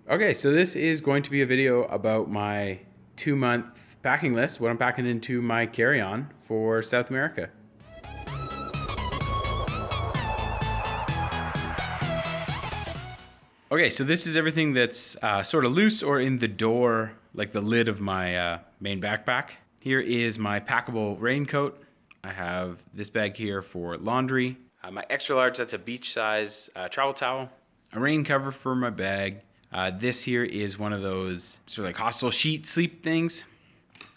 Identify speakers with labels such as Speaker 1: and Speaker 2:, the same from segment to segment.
Speaker 1: Okay, so this is going to be a video about my 2-month packing list, what I'm packing into my carry-on for South America. Okay, so this is everything that's sort of loose or in the door, like the lid of my main backpack. Here is my packable raincoat. I have this bag here for laundry. My extra large, that's a beach size travel towel. A rain cover for my bag. This here is one of those sort of like hostel sheet sleep things.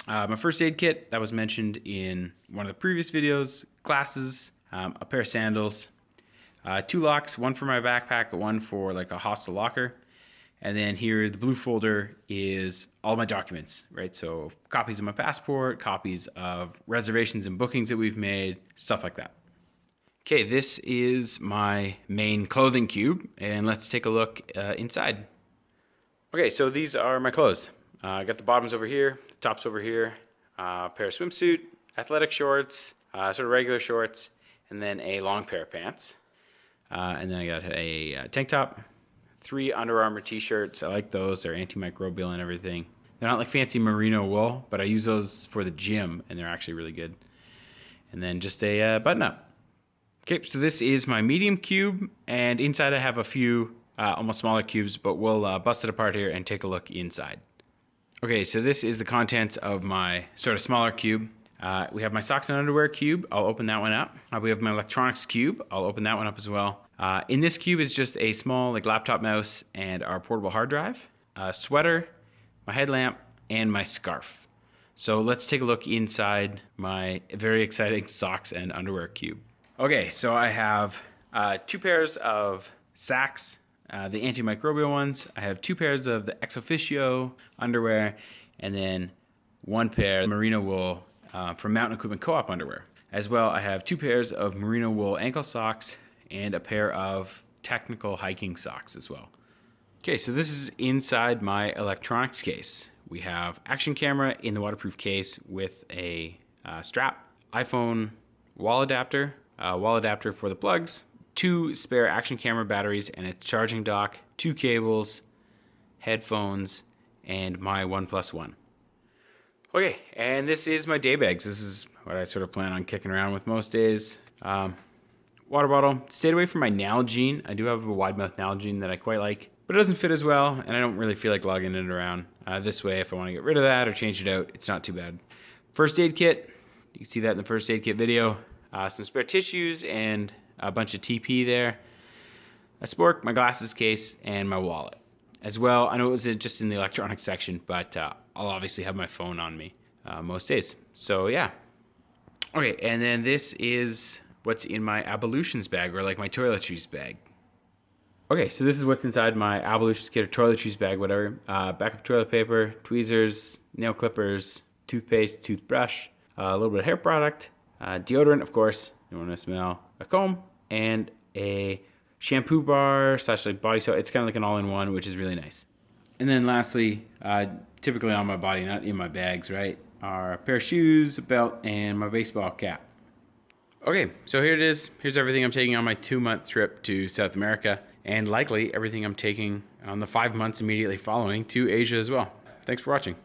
Speaker 1: My first aid kit that was mentioned in one of the previous videos. Glasses, a pair of sandals. 2 locks, one for my backpack, one for like a hostel locker. And then here, the blue folder is all my documents, right? So copies of my passport, copies of reservations and bookings that we've made, stuff like that. Okay, this is my main clothing cube, and let's take a look inside. Okay, so these are my clothes. I got the bottoms over here, the tops over here, a pair of swimsuit, athletic shorts, sort of regular shorts, and then a long pair of pants. And then I got a tank top, 3 Under Armour t-shirts. I like those. They're antimicrobial and everything. They're not like fancy merino wool, but I use those for the gym, and they're actually really good. And then just a button-up. Okay, so this is my medium cube, and inside I have a few almost smaller cubes, but we'll bust it apart here and take a look inside. Okay, so this is the contents of my sort of smaller cube. We have my socks and underwear cube. I'll open that one up. We have my electronics cube. I'll open that one up as well. In this cube is just a small like laptop mouse and our portable hard drive, a sweater, my headlamp, and my scarf. So let's take a look inside my very exciting socks and underwear cube. Okay, so I have 2 pairs of Sacs, the antimicrobial ones. I have 2 pairs of the ex officio underwear, and then 1 pair of merino wool from Mountain Equipment Co-op underwear. As well, I have 2 pairs of merino wool ankle socks and a pair of technical hiking socks as well. Okay, so this is inside my electronics case. We have action camera in the waterproof case with a strap, iPhone wall adapter for the plugs, 2 spare action camera batteries and a charging dock, 2 cables, headphones, and my OnePlus One. Okay, and this is my day bags. This is what I sort of plan on kicking around with most days. Water bottle. Stayed away from my Nalgene. I do have a wide mouth Nalgene that I quite like, but it doesn't fit as well, and I don't really feel like lugging it around. This way, if I want to get rid of that or change it out, it's not too bad. First aid kit. You can see that in the first aid kit video. Some spare tissues and a bunch of TP there. A spork, my glasses case, and my wallet. As well, I know it was just in the electronics section, but I'll obviously have my phone on me most days. So yeah. Okay, and then this is what's in my Ablutions bag, or like my Toiletries bag. Okay, so this is what's inside my Ablutions kit or Toiletries bag, whatever. Backup toilet paper, tweezers, nail clippers, toothpaste, toothbrush, a little bit of hair product, deodorant, of course, you want to smell, a comb, and a shampoo bar / like body soap. It's kind of like an all-in-one, which is really nice. And then lastly, typically on my body, not in my bags, right, are a pair of shoes, a belt, and my baseball cap. Okay, so here it is. Here's everything I'm taking on my 2-month trip to South America, and likely everything I'm taking on the 5 months immediately following to Asia as well. Thanks for watching.